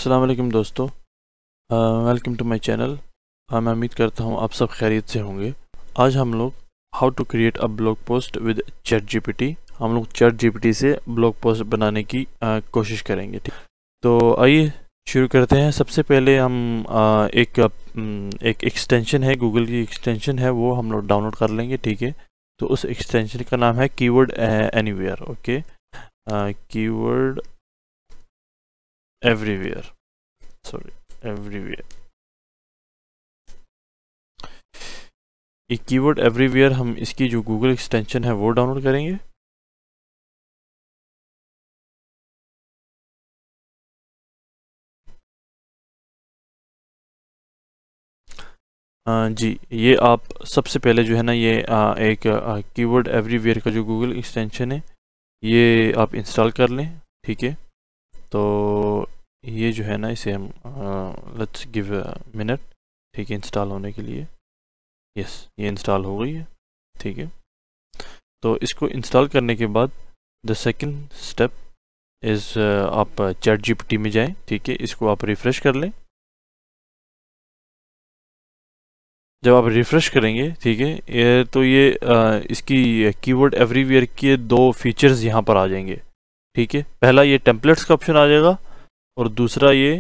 अस्सलाम वालेकुम दोस्तों। Welcome to my channel. मैं उम्मीद करता हूँ आप सब खैरियत से होंगे। आज हम लोग how to create a blog post with ChatGPT हम लोग चैट जीपीटी से ब्लॉग पोस्ट बनाने की कोशिश करेंगे। ठीक, तो आइए शुरू करते हैं। सबसे पहले हम एक एक्सटेंशन है, गूगल की एक्सटेंशन है, वो हम लोग डाउनलोड कर लेंगे। ठीक है, तो उस एक्सटेंशन का नाम है keyword anywhere. Okay, keyword everywhere, sorry everywhere. ये कीवर्ड एवरीवेयर, हम इसकी जो गूगल एक्सटेंशन है वो डाउनलोड करेंगे। जी, ये आप सबसे पहले जो है ना, ये एक कीवर्ड एवरीवेयर का जो गूगल एक्सटेंशन है ये आप इंस्टॉल कर लें। ठीक है, तो ये जो है ना, इसे हम लेट्स गिव अ मिनट। ठीक है, इंस्टॉल होने के लिए। यस, ये इंस्टॉल हो गई है। ठीक है, तो इसको इंस्टॉल करने के बाद द सेकंड स्टेप इज़ आप चैट जीपीटी में जाएं। ठीक है, इसको आप रिफ़्रेश कर लें। जब आप रिफ़्रेश करेंगे, ठीक है, तो ये इसकी कीवर्ड एवरीवेयर के दो फीचर्स यहाँ पर आ जाएंगे। ठीक है, पहला ये टेम्पलेट्स का ऑप्शन आ जाएगा और दूसरा ये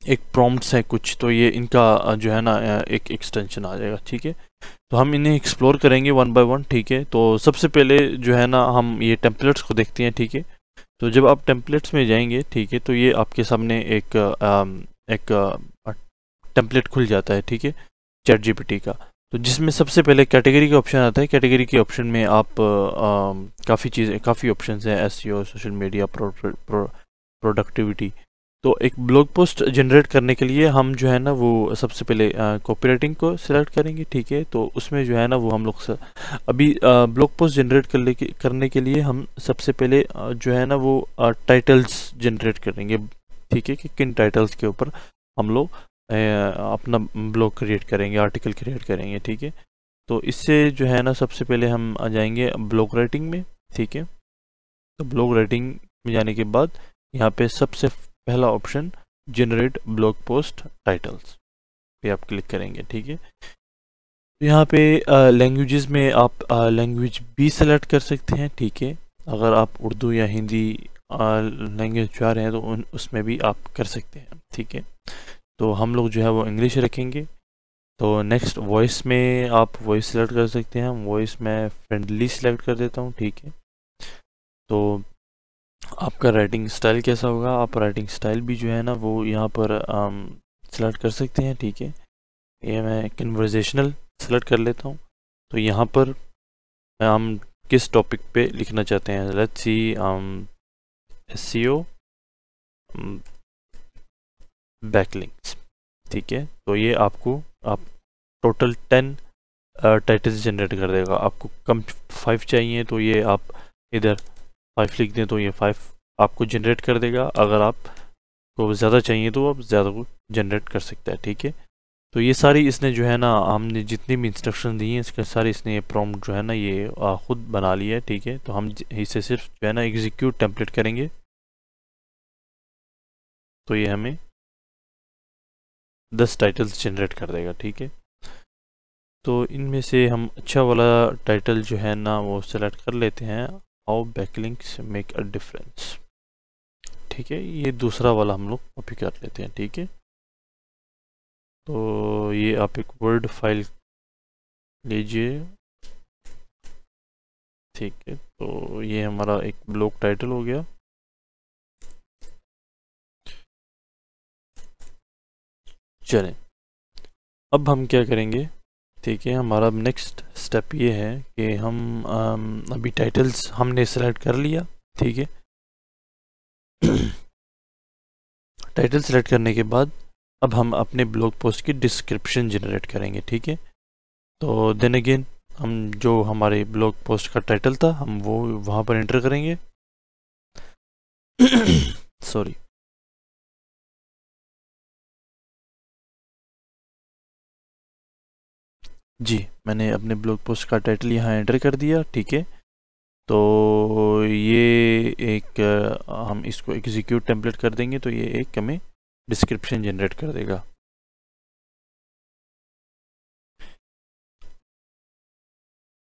एक प्रॉम्प्ट्स है कुछ, तो ये इनका जो है ना एक एक्सटेंशन आ जाएगा। ठीक है, तो हम इन्हें एक्सप्लोर करेंगे वन बाय वन। ठीक है, तो सबसे पहले जो है ना, हम ये टेम्पलेट्स को देखते हैं। ठीक है, तो जब आप टेम्पलेट्स में जाएंगे, ठीक है, तो ये आपके सामने एक टेम्पलेट खुल जाता है। ठीक है, चैट जीपीटी का, तो जिसमें सबसे पहले कैटेगरी का ऑप्शन आता है। कैटेगरी के ऑप्शन में आप काफ़ी ऑप्शन हैं, एसईओ, सोशल मीडिया, प्रोडक्टिविटी। तो एक ब्लॉग पोस्ट जनरेट करने के लिए हम जो है ना, वो सबसे पहले कॉपीराइटिंग को सिलेक्ट करेंगे। ठीक है, तो उसमें जो है ना, वो हम लोग अभी ब्लॉग पोस्ट जनरेट करने के लिए हम सबसे पहले जो है ना, वो टाइटल्स जनरेट करेंगे। ठीक है, कि किन टाइटल्स के ऊपर हम लोग अपना ब्लॉग क्रिएट करेंगे, आर्टिकल क्रिएट करेंगे। ठीक है, तो इससे जो है ना, सबसे पहले हम आ जाएंगे ब्लॉग राइटिंग में। ठीक है, तो ब्लॉग राइटिंग में जाने के बाद यहाँ पे सबसे पहला option generate blog post titles पे आप क्लिक करेंगे। ठीक है, तो यहाँ पे लैंग्वेजेस में आप लैंग्वेज भी सेलेक्ट कर सकते हैं। ठीक है, अगर आप उर्दू या हिंदी लैंग्वेज चाह रहे हैं तो उसमें भी आप कर सकते हैं। ठीक है, तो हम लोग जो है वो इंग्लिश रखेंगे। तो नेक्स्ट वॉइस में आप वॉइस सेलेक्ट कर सकते हैं। वॉइस में फ्रेंडली सेलेक्ट कर देता हूँ। ठीक है, तो आपका राइटिंग स्टाइल कैसा होगा, आप राइटिंग स्टाइल भी जो है ना, वो यहाँ पर सेलेक्ट कर सकते हैं। ठीक है, ये मैं कन्वर्जेशनल सेलेक्ट कर लेता हूँ। तो यहाँ पर हम किस टॉपिक पे लिखना चाहते हैं, लेट्स सी एसईओ बैकलिंक्स। ठीक है, तो ये आप टोटल 10 टाइटल्स जनरेट कर देगा। आपको कम 5 चाहिए तो ये आप इधर 5 लिख दें, तो ये 5 आपको जनरेट कर देगा। अगर आपको ज़्यादा चाहिए तो आप ज़्यादा को जनरेट कर सकते हैं। ठीक है, तो ये सारी इसने जो है ना, हमने जितनी भी इंस्ट्रक्शन दी हैं इसके सारे इसने ये प्रॉम्प्ट जो है ना, ये खुद बना लिया है। ठीक है, तो हम इसे सिर्फ जो है ना एग्जीक्यूट टेम्पलेट करेंगे, तो ये हमें 10 टाइटल्स जनरेट कर देगा। ठीक है, तो इनमें से हम अच्छा वाला टाइटल जो है ना, वो सेलेक्ट कर लेते हैं, how backlinks make a difference. ठीक है, ये दूसरा वाला हम लोग कॉपी कर लेते हैं। ठीक है, तो ये आप एक वर्ड फाइल लीजिए। ठीक है, तो ये हमारा एक ब्लॉग टाइटल हो गया। चलें, अब हम क्या करेंगे। ठीक है, हमारा नेक्स्ट स्टेप ये है कि हम अभी टाइटल्स हमने सेलेक्ट कर लिया। ठीक है, टाइटल सेलेक्ट करने के बाद अब हम अपने ब्लॉग पोस्ट की डिस्क्रिप्शन जनरेट करेंगे। ठीक है, तो देन अगेन हम जो हमारे ब्लॉग पोस्ट का टाइटल था हम वो वहाँ पर एंटर करेंगे। सॉरी, जी, मैंने अपने ब्लॉग पोस्ट का टाइटल यहाँ एंटर कर दिया। ठीक है, तो ये एक हम इसको एग्जीक्यूट टेम्पलेट कर देंगे तो ये एक हमें डिस्क्रिप्शन जनरेट कर देगा।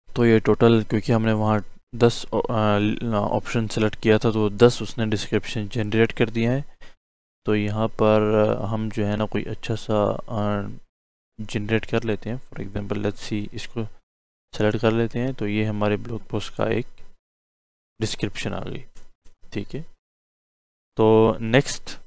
तो ये टोटल, क्योंकि हमने वहाँ 10 ऑप्शन सेलेक्ट किया था तो 10 उसने डिस्क्रिप्शन जनरेट कर दिया है। तो यहाँ पर हम जो है ना कोई अच्छा सा जनरेट कर लेते हैं। फॉर एग्जांपल लेट्स सी, इसको सेलेक्ट कर लेते हैं तो ये हमारे ब्लॉग पोस्ट का एक डिस्क्रिप्शन आ गई। ठीक है, तो नेक्स्ट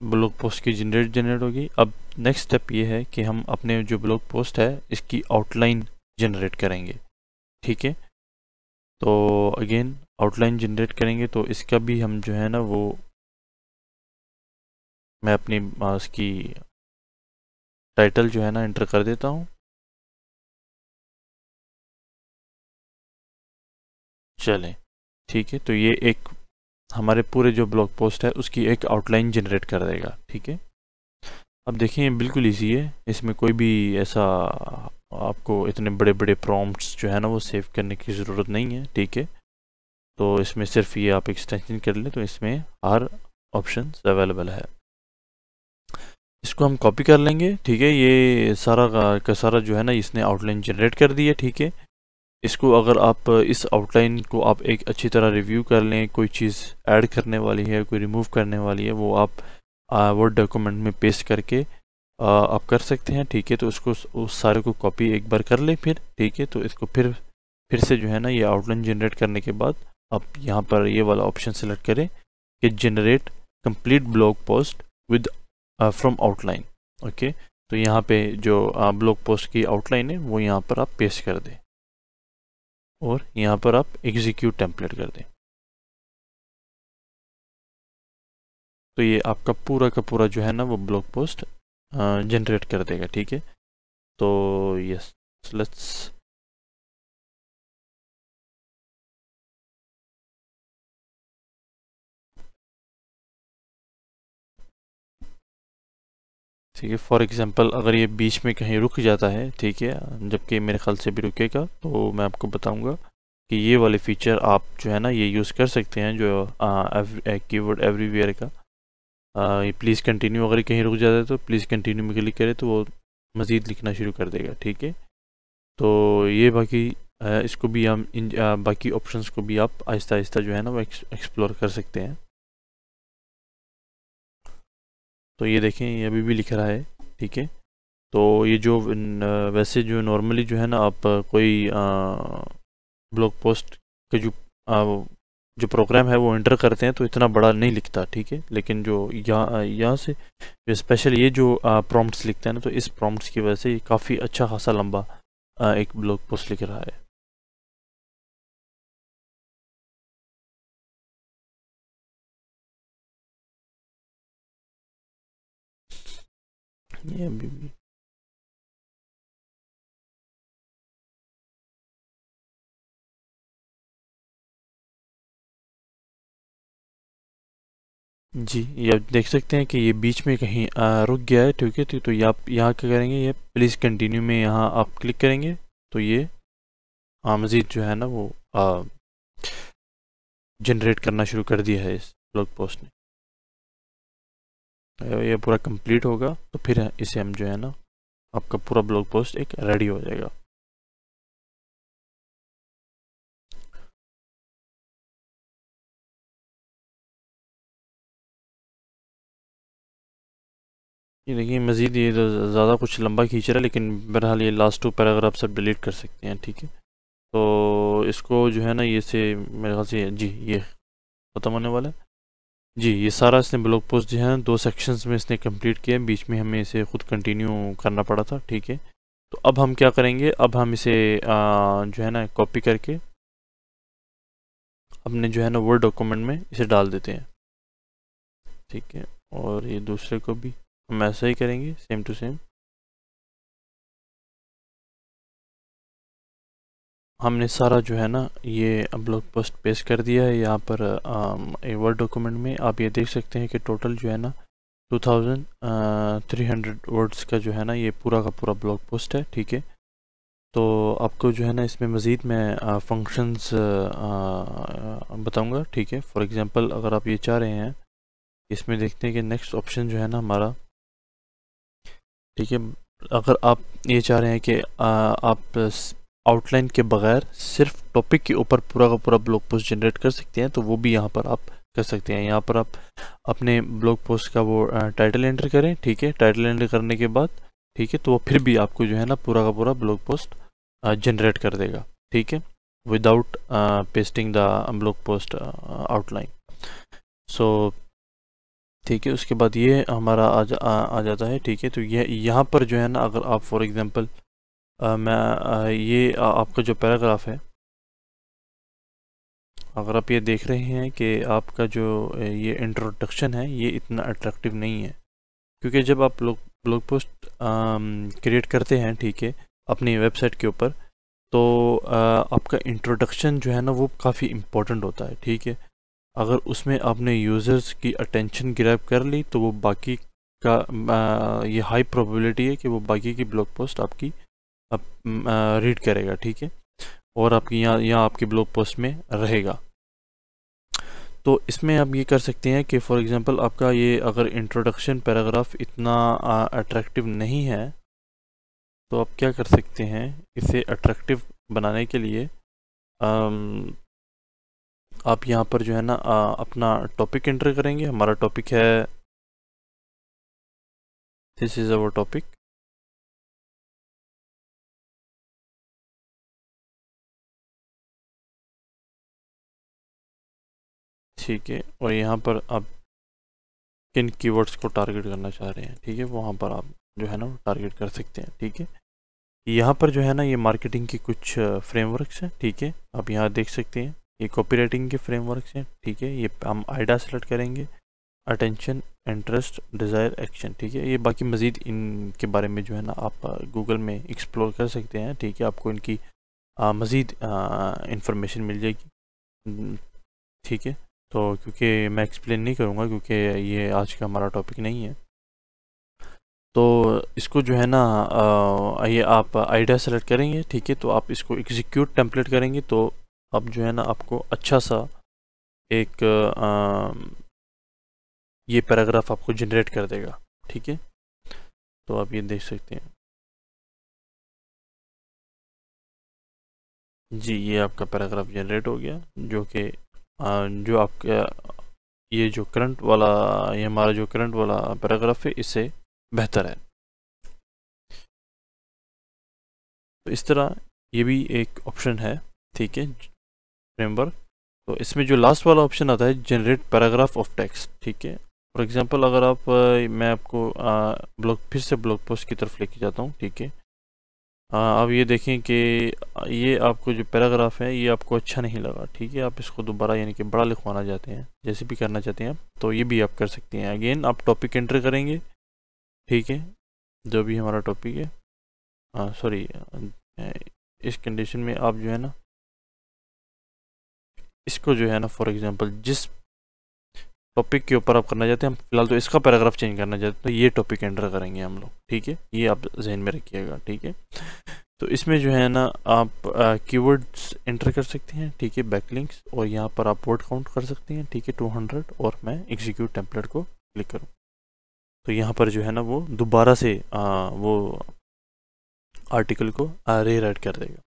ब्लॉग पोस्ट की जनरेट होगी। अब नेक्स्ट स्टेप ये है कि हम अपने जो ब्लॉग पोस्ट है इसकी आउटलाइन जनरेट करेंगे। ठीक है, तो अगेन आउटलाइन जनरेट करेंगे तो इसका भी हम जो है ना वो मैं अपनी इसकी टाइटल जो है ना एंटर कर देता हूँ। चलें, ठीक है, तो ये एक हमारे पूरे जो ब्लॉग पोस्ट है उसकी एक आउटलाइन जनरेट कर देगा। ठीक है, अब देखिए बिल्कुल इजी है, इसमें कोई भी ऐसा आपको इतने बड़े बड़े प्रॉम्प्ट्स जो है ना वो सेव करने की ज़रूरत नहीं है। ठीक है, तो इसमें सिर्फ ये आप एक्सटेंशन कर लें तो इसमें हर ऑप्शन अवेलेबल है। इसको हम कॉपी कर लेंगे। ठीक है, ये सारा का सारा जो है ना इसने आउटलाइन जनरेट कर दी है। ठीक है, इसको अगर आप इस आउटलाइन को आप एक अच्छी तरह रिव्यू कर लें, कोई चीज़ ऐड करने वाली है, कोई रिमूव करने वाली है, वो आप वर्ड डॉक्यूमेंट में पेस्ट करके आप कर सकते हैं। ठीक है, तो उसको उस सारे को कॉपी एक बार कर लें फिर। ठीक है, तो इसको फिर से जो है ना ये आउटलाइन जनरेट करने के बाद आप यहाँ पर ये वाला ऑप्शन सेलेक्ट करें कि generate complete blog post with from outline. Okay, तो यहाँ पे जो ब्लॉग पोस्ट की आउटलाइन है वो यहाँ पर आप पेस्ट कर दें और यहाँ पर आप एग्जीक्यूट टेम्पलेट कर दें। तो ये आपका पूरा का पूरा जो है ना वो ब्लॉग पोस्ट जनरेट कर देगा। ठीक है, तो यस, लेट्स ठीक है, फॉर एग्जांपल अगर ये बीच में कहीं रुक जाता है, ठीक है, जबकि मेरे ख्याल से भी रुकेगा, तो मैं आपको बताऊंगा कि ये वाले फीचर आप जो है ना ये यूज़ कर सकते हैं, जो कीवर्ड एवरीवेयर का ये प्लीज़ कंटिन्यू अगर कहीं रुक जाता है तो प्लीज़ कंटिन्यू में क्लिक करें तो वो मज़ीद लिखना शुरू कर देगा। ठीक है, तो ये बाकी इसको भी हम इन बाकी ऑप्शंस को भी आप आहिस्ता आहिस्ता जो है ना वो एक्सप्लोर कर सकते हैं। तो ये देखें, ये अभी भी लिख रहा है। ठीक है, तो ये जो वैसे जो नॉर्मली जो है ना आप कोई ब्लॉग पोस्ट के जो प्रोग्राम है वो एंटर करते हैं तो इतना बड़ा नहीं लिखता। ठीक है, लेकिन जो यहाँ से जो स्पेशल ये जो प्रॉम्प्ट्स लिखते हैं ना, तो इस प्रॉम्प्ट्स की वजह से ये काफ़ी अच्छा खासा लंबा एक ब्लॉग पोस्ट लिख रहा है। ये अभी भी जी, ये आप देख सकते हैं कि ये बीच में कहीं रुक गया है। ठीक है, तो ये आप यहाँ क्या करेंगे, ये प्लीज़ कंटिन्यू में यहाँ आप क्लिक करेंगे तो ये मज़ीद जो है ना वो जनरेट करना शुरू कर दिया है इस ब्लॉग पोस्ट ने। ये पूरा कंप्लीट होगा तो फिर इसे हम जो है ना आपका पूरा ब्लॉग पोस्ट एक रेडी हो जाएगा। ये देखिए मज़ीद ये ज़्यादा कुछ लंबा खींच रहा है, लेकिन बहरहाल ये लास्ट 2 पैराग्राफ सब डिलीट कर सकते हैं। ठीक है, तो इसको जो है ना ये से मेरे ख्याल से जी ये ख़त्म होने वाला है। जी, ये सारा इसने ब्लॉग पोस्ट जो है 2 सेक्शंस में इसने कंप्लीट किया, बीच में हमें इसे खुद कंटिन्यू करना पड़ा था। ठीक है, तो अब हम क्या करेंगे, अब हम इसे जो है ना कॉपी करके अपने जो है ना वर्ड डॉक्यूमेंट में इसे डाल देते हैं। ठीक है, और ये दूसरे को भी हम ऐसा ही करेंगे, सेम टू सेम। हमने सारा जो है ना ये ब्लॉग पोस्ट पेस्ट कर दिया है यहाँ पर वर्ड डॉक्यूमेंट में। आप ये देख सकते हैं कि टोटल जो है ना 2300 वर्ड्स का जो है ना ये पूरा का पूरा ब्लॉग पोस्ट है, ठीक है। तो आपको जो है ना इसमें मज़ीद मैं फंक्शंस बताऊंगा, ठीक है। फॉर एग्जांपल अगर आप ये चाह रहे हैं, इसमें देखते हैं कि नेक्स्ट ऑप्शन जो है ना हमारा, ठीक है, अगर आप ये चाह रहे हैं कि आप आउटलाइन के बगैर सिर्फ टॉपिक के ऊपर पूरा का पूरा ब्लॉग पोस्ट जनरेट कर सकते हैं, तो वो भी यहाँ पर आप कर सकते हैं। यहाँ पर आप अपने ब्लॉग पोस्ट का वो टाइटल एंटर करें, ठीक है। टाइटल एंटर करने के बाद, ठीक है, तो वो फिर भी आपको जो है ना पूरा का पूरा ब्लॉग पोस्ट जनरेट कर देगा, ठीक है, without pasting the blog post outline. So ठीक है, उसके बाद ये हमारा आ जाता है, ठीक है। तो ये यहाँ पर जो है ना अगर आप फॉर एग्जांपल ये आपका जो पैराग्राफ है, अगर आप ये देख रहे हैं कि आपका जो ये इंट्रोडक्शन है ये इतना अट्रैक्टिव नहीं है, क्योंकि जब आप ब्लॉग पोस्ट क्रिएट करते हैं, ठीक है, अपनी वेबसाइट के ऊपर, तो आपका इंट्रोडक्शन जो है ना वो काफ़ी इम्पोर्टेंट होता है, ठीक है। अगर उसमें आपने यूज़र्स की अटेंशन ग्रैब कर ली तो वो बाकी का ये हाई प्रोबेबिलिटी है कि वो बाकी की ब्लॉग पोस्ट आपकी रीड करेगा, ठीक है, और आपकी यहाँ आपकी ब्लॉग पोस्ट में रहेगा। तो इसमें आप ये कर सकते हैं कि फॉर एग्जांपल आपका ये अगर इंट्रोडक्शन पैराग्राफ इतना अट्रैक्टिव नहीं है, तो आप क्या कर सकते हैं, इसे अट्रैक्टिव बनाने के लिए आप यहाँ पर जो है ना अपना टॉपिक एंटर करेंगे। हमारा टॉपिक है, दिस इज़ अवर टॉपिक, ठीक है। और यहाँ पर आप किन कीवर्ड्स को टारगेट करना चाह रहे हैं, ठीक है, वहाँ पर आप जो है ना वो टारगेट कर सकते हैं, ठीक है। यहाँ पर जो है ना ये मार्केटिंग के कुछ फ्रेमवर्क्स हैं, ठीक है, आप यहाँ देख सकते हैं, ये कॉपीराइटिंग के फ्रेमवर्क्स हैं, ठीक है। ये हम आइडा सेलेक्ट करेंगे, अटेंशन, इंटरेस्ट, डिज़ायर, एक्शन, ठीक है। ये बाकी मज़ीद इनके बारे में जो है ना आप गूगल में एक्सप्लोर कर सकते हैं, ठीक है, आपको इनकी मज़ीद इंफॉर्मेशन मिल जाएगी, ठीक है। तो क्योंकि मैं एक्सप्लेन नहीं करूँगा क्योंकि ये आज का हमारा टॉपिक नहीं है, तो इसको जो है ना ये आप आइडिया सेलेक्ट करेंगे, ठीक है, तो आप इसको एग्जीक्यूट टेम्पलेट करेंगे, तो अब जो है ना आपको अच्छा सा एक ये पैराग्राफ आपको जनरेट कर देगा, ठीक है। तो आप ये देख सकते हैं जी, ये आपका पैराग्राफ जनरेट हो गया, जो कि जो आपका ये जो करंट वाला, ये हमारा जो करंट वाला पैराग्राफ है इससे बेहतर है। तो इस तरह ये भी एक ऑप्शन है, ठीक है, फ्रेमवर्क। तो इसमें जो लास्ट वाला ऑप्शन आता है, जनरेट पैराग्राफ ऑफ टेक्स्ट, ठीक है। फॉर एग्जांपल अगर आप मैं आपको फिर से ब्लॉग पोस्ट की तरफ लेके जाता हूँ, ठीक है। अब ये देखें कि ये आपको जो पैराग्राफ है ये आपको अच्छा नहीं लगा, ठीक है, आप इसको दोबारा यानी कि बड़ा लिखवाना चाहते हैं, जैसे भी करना चाहते हैं आप, तो ये भी आप कर सकते हैं। अगेन आप टॉपिक एंटर करेंगे, ठीक है, जो भी हमारा टॉपिक है, सॉरी, इस कंडीशन में आप जो है ना इसको जो है ना फॉर एग्जांपल जिस टॉपिक के ऊपर आप करना चाहते हैं, हम फिलहाल तो इसका पैराग्राफ चेंज करना चाहते हैं, तो ये टॉपिक एंटर करेंगे हम लोग, ठीक है, ये आप जहन में रखिएगा, ठीक है। तो इसमें जो है ना आप कीवर्ड्स एंटर कर सकते हैं, ठीक है, बैकलिंक्स, और यहाँ पर आप वर्ड काउंट कर सकते हैं, ठीक है, 200, और मैं एग्जीक्यूट टेम्पलेट को क्लिक करूँ तो यहाँ पर जो है ना वो दोबारा से वो आर्टिकल को रीराइट कर देगा,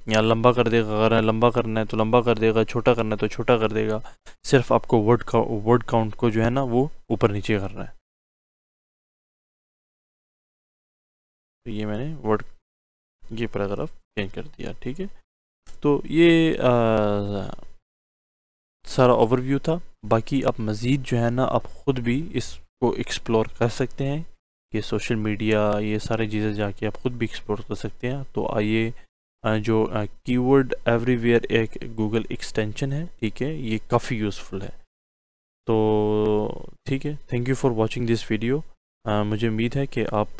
यहाँ लंबा कर देगा, अगर लंबा करना है तो लंबा कर देगा, छोटा करना है तो छोटा कर देगा, सिर्फ आपको वर्ड काउंट को जो है ना वो ऊपर नीचे करना है। तो ये मैंने ये पैराग्राफ चेंज कर दिया, ठीक है। तो ये सारा ओवरव्यू था। बाकी आप मज़ीद जो है ना आप ख़ुद भी इसको एक्सप्लोर कर सकते हैं, ये सोशल मीडिया ये सारी चीज़ें जाके आप ख़ुद भी एक्सप्लोर कर सकते हैं। तो आइए जो कीवर्ड एवरीवेयर एक गूगल एक्सटेंशन है, ठीक है, ये काफ़ी यूज़फुल है। तो ठीक है, thank you for watching this video. मुझे उम्मीद है कि आप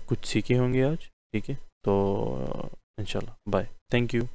कुछ सीखे होंगे आज, ठीक है। तो इंशाल्लाह बाय, थैंक यू।